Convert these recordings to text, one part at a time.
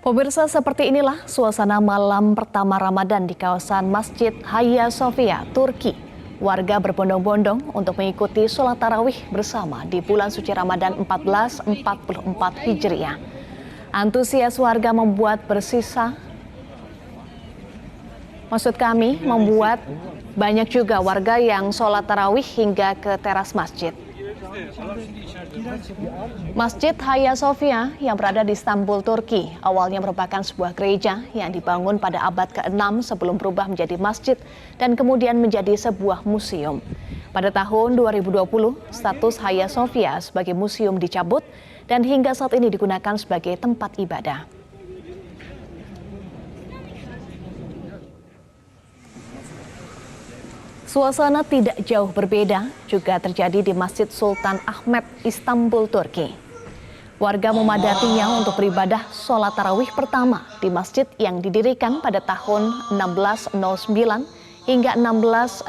Pemirsa, seperti inilah suasana malam pertama Ramadan di kawasan Masjid Hagia Sophia, Turki. Warga berbondong-bondong untuk mengikuti sholat tarawih bersama di bulan suci Ramadan 1444 Hijriah. Antusias warga membuat membuat banyak juga warga yang sholat tarawih hingga ke teras masjid. Masjid Hagia Sophia yang berada di Istanbul, Turki, awalnya merupakan sebuah gereja yang dibangun pada abad ke-6 sebelum berubah menjadi masjid dan kemudian menjadi sebuah museum. Pada tahun 2020, status Hagia Sophia sebagai museum dicabut dan hingga saat ini digunakan sebagai tempat ibadah. Suasana tidak jauh berbeda juga terjadi di Masjid Sultan Ahmet, Istanbul, Turki. Warga memadatinya untuk beribadah sholat tarawih pertama di masjid yang didirikan pada tahun 1609 hingga 1616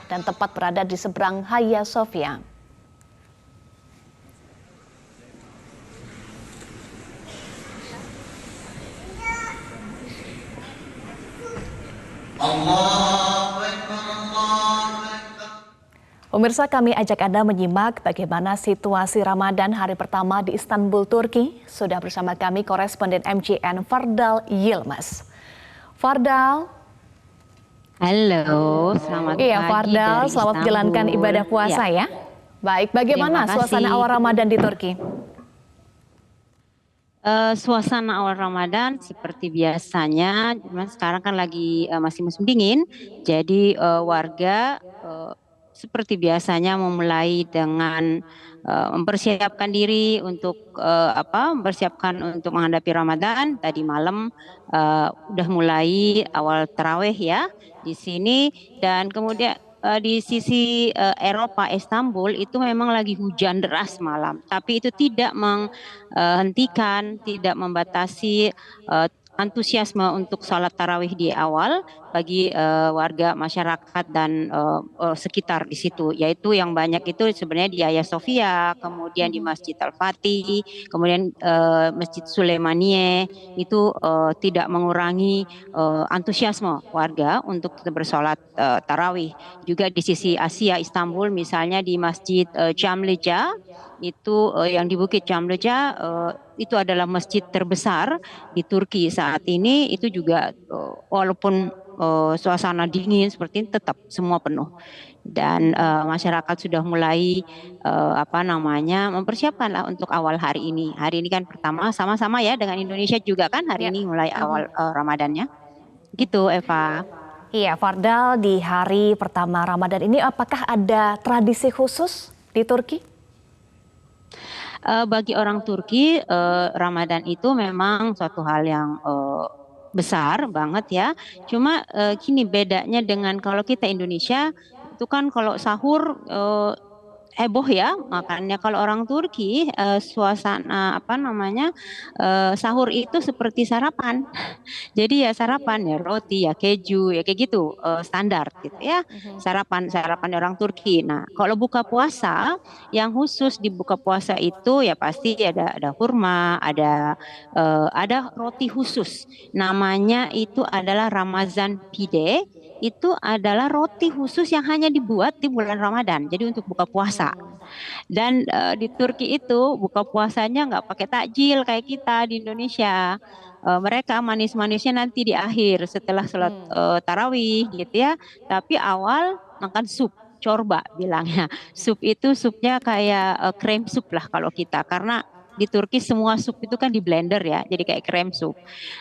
dan tepat berada di seberang Hagia Sophia. Pemirsa, kami ajak Anda menyimak bagaimana situasi Ramadan hari pertama di Istanbul, Turki. Sudah bersama kami koresponden MCN Fardal Yilmaz. Fardal. Halo, selamat pagi. Iya, Fardal, dari selamat menjalankan ibadah puasa ya. Baik, bagaimana suasana awal Ramadan di Turki? Suasana awal Ramadan seperti biasanya, cuman sekarang kan lagi masih musim dingin, jadi warga seperti biasanya memulai dengan mempersiapkan diri untuk mempersiapkan untuk menghadapi Ramadan. Tadi malam udah mulai awal tarawih ya di sini, dan kemudian di sisi Eropa, Istanbul itu memang lagi hujan deras malam, tapi itu tidak menghentikan, tidak membatasi antusiasme untuk sholat tarawih di awal bagi warga masyarakat dan sekitar di situ, yaitu yang banyak itu sebenarnya di Hagia Sophia, kemudian di Masjid Al-Fatih, kemudian Masjid Suleimaniye itu tidak mengurangi antusiasme warga untuk bersolat tarawih. Juga di sisi Asia, Istanbul misalnya di Masjid Çamlıca itu yang di Bukit Çamlıca itu adalah masjid terbesar di Turki saat ini. Itu juga walaupun suasana dingin seperti ini tetap semua penuh, dan masyarakat sudah mulai mempersiapkan lah untuk awal hari ini. Hari ini kan pertama sama-sama ya dengan Indonesia juga kan hari ini mulai awal Ramadannya. Gitu, Eva. Iya, Fardal, di hari pertama Ramadan ini apakah ada tradisi khusus di Turki? Bagi orang Turki, Ramadan itu memang suatu hal yang besar banget ya. Cuma gini bedanya dengan kalau kita Indonesia itu kan kalau sahur heboh ya, makanya kalau orang Turki suasana sahur itu seperti sarapan. Jadi ya sarapan ya roti ya keju ya kayak gitu, standar gitu ya, sarapan orang Turki. Nah kalau buka puasa yang khusus di buka puasa itu ya pasti ada kurma, ada roti khusus, namanya itu adalah Ramazan pide. Itu adalah roti khusus yang hanya dibuat di bulan Ramadan, jadi untuk buka puasa. Dan di Turki itu buka puasanya nggak pakai takjil kayak kita di Indonesia. Mereka manis-manisnya nanti di akhir setelah sholat tarawih gitu ya. Tapi awal makan sup, corba bilangnya. Sup itu supnya kayak krem sup lah kalau kita, karena di Turki semua sup itu kan di blender ya, jadi kayak krem sup.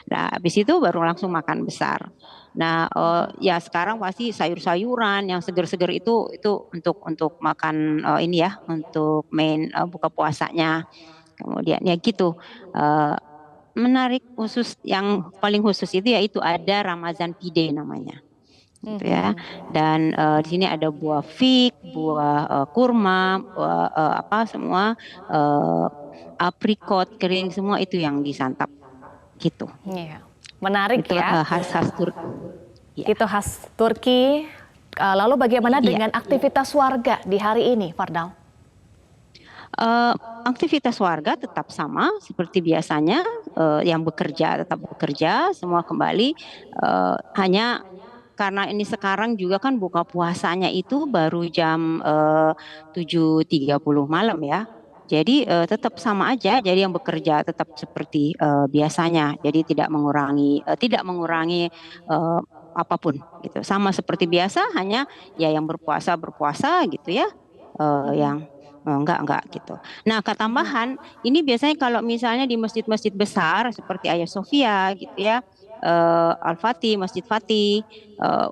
Nah, habis itu baru langsung makan besar. Nah, ya sekarang pasti sayur-sayuran yang seger-seger itu untuk makan ini ya, untuk main buka puasanya. Kemudian ya gitu. Menarik khusus yang paling khusus itu yaitu ada Ramazan pide namanya. Gitu ya. Dan di sini ada buah fig, buah kurma, buah semua aprikot kering semua itu yang disantap gitu. Iya. Menarik itu, ya. Khas Turki. Ya. Itu khas Turki. Lalu bagaimana dengan aktivitas warga di hari ini, Fardal? Eh, Aktivitas warga tetap sama seperti biasanya, yang bekerja tetap bekerja, semua kembali. Hanya karena ini sekarang juga kan buka puasanya itu baru jam 7.30 malam ya. Jadi tetap sama aja. Jadi yang bekerja tetap seperti biasanya. Jadi tidak mengurangi eh, apapun gitu. Sama seperti biasa, hanya ya yang berpuasa berpuasa gitu ya. Mhm, Yang enggak gitu. Nah, mhm, ketambahan ini biasanya kalau misalnya di masjid-masjid besar seperti Hagia Sophia gitu ya, Al-Fatih, Masjid Fatih,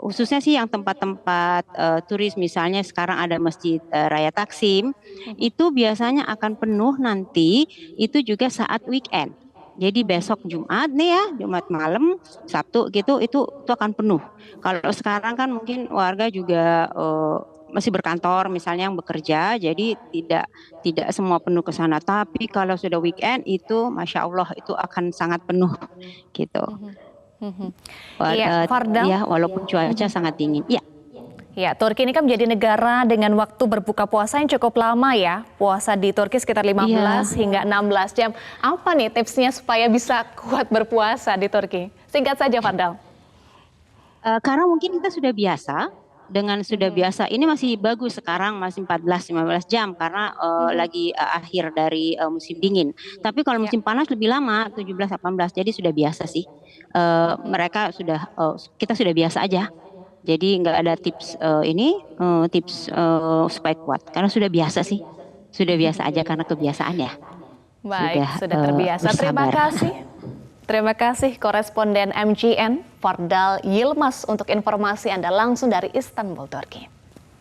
khususnya sih yang tempat-tempat turis, misalnya sekarang ada Masjid Raya Taksim, mhm, itu biasanya akan penuh nanti, itu juga saat weekend. Jadi mhm, besok Jumat nih ya, Jumat malam, Sabtu gitu, itu akan penuh. Kalau sekarang kan mungkin warga juga masih berkantor, misalnya yang bekerja, jadi tidak tidak semua penuh ke sana. Tapi kalau sudah weekend itu, masya Allah, itu akan sangat penuh gitu. mhm, mhm. Iya, Fardal. Ya, walaupun cuaca Mhm. sangat dingin. Ya, Ya, Turki ini kan menjadi negara dengan waktu berbuka puasa yang cukup lama ya. Puasa di Turki sekitar iya. 15 hingga 16 jam. Apa nih tipsnya supaya bisa kuat berpuasa di Turki? Singkat saja, Fardal. Karena mungkin kita sudah biasa dengan sudah Mhm, biasa, ini masih bagus sekarang, masih 14-15 jam karena mhm. lagi akhir dari musim dingin. Tapi kalau Ya. musim panas lebih lama, 17-18, jadi sudah biasa sih. Mhm, Mereka sudah kita sudah biasa aja. Jadi nggak ada tips tips supaya kuat karena sudah biasa sih. Sudah biasa aja karena kebiasaan ya. baik, Sudah sudah terbiasa. Terima bersabar. kasih. Terima kasih koresponden MGN Fardal Yilmaz untuk informasi Anda langsung dari Istanbul, Turki.